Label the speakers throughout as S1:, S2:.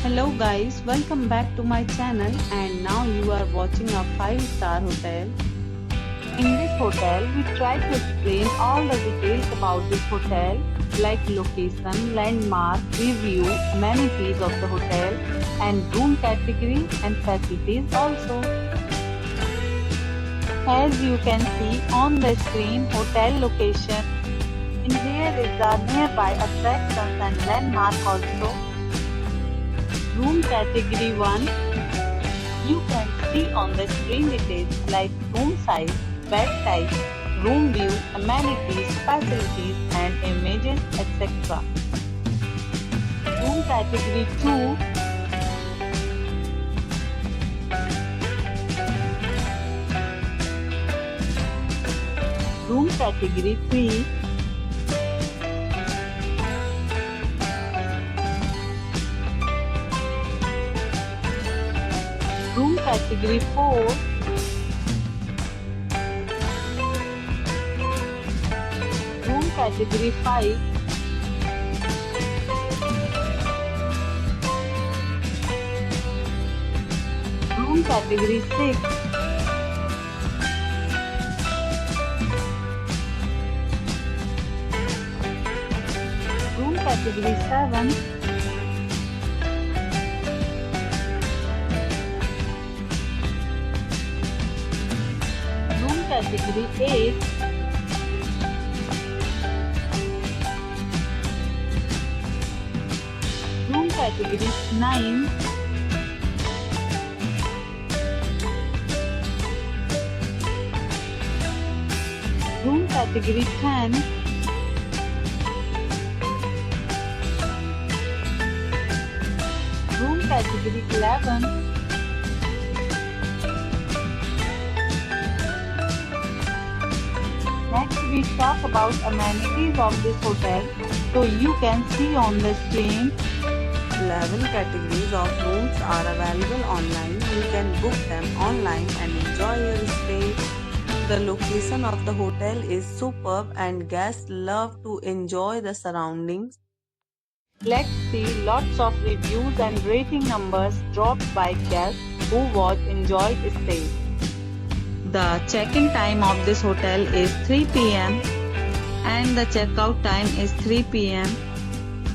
S1: Hello guys, welcome back to my channel and now you are watching a 5-star hotel. In this hotel, we try to explain all the details about this hotel like location, landmark, review, amenities of the hotel and room category and facilities also. As you can see on the screen, hotel location. In here is the nearby attractions and landmark also. Room category 1. You can see on the screen details like room size, bed type, room view, amenities, facilities and images etc. Room category 2. Room category 3. Room category 4. Room category 5. Room category 6. Room category 7. Category 8. Room category 9. Room category 10. Room category 11. Next we talk about amenities of this hotel. So you can see on the screen
S2: 11 categories of rooms are available online. You can book them online and enjoy your stay. The location of the hotel is superb and guests love to enjoy the surroundings.
S1: Let's see lots of reviews and rating numbers dropped by guests who enjoyed stay. The check-in time of this hotel is 3 p.m. and the check-out time is 3 p.m.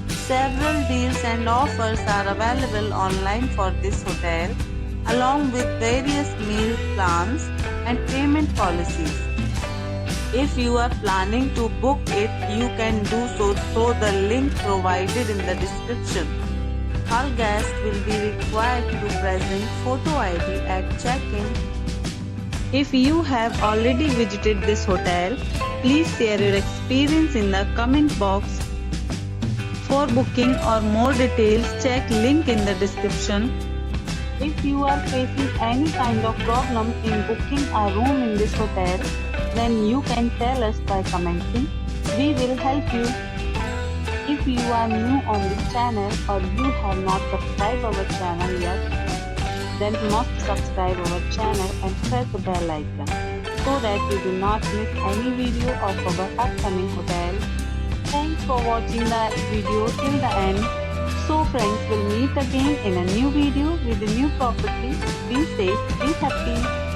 S2: Several deals and offers are available online for this hotel, along with various meal plans and payment policies. If you are planning to book it, you can do so through the link provided in the description. All guests will be required to present photo ID at check-in.
S1: If you have already visited this hotel, please share your experience in the comment box. For booking or more details, check link in the description. If you are facing any kind of problem in booking a room in this hotel, then you can tell us by commenting. We will help you. If you are new on this channel or you have not subscribed our channel yet, then must subscribe our channel and press the bell icon so that you do not miss any video of our upcoming hotel. Thanks for watching the video till the end. So friends, will meet again in a new video with a new property. Be safe, be happy.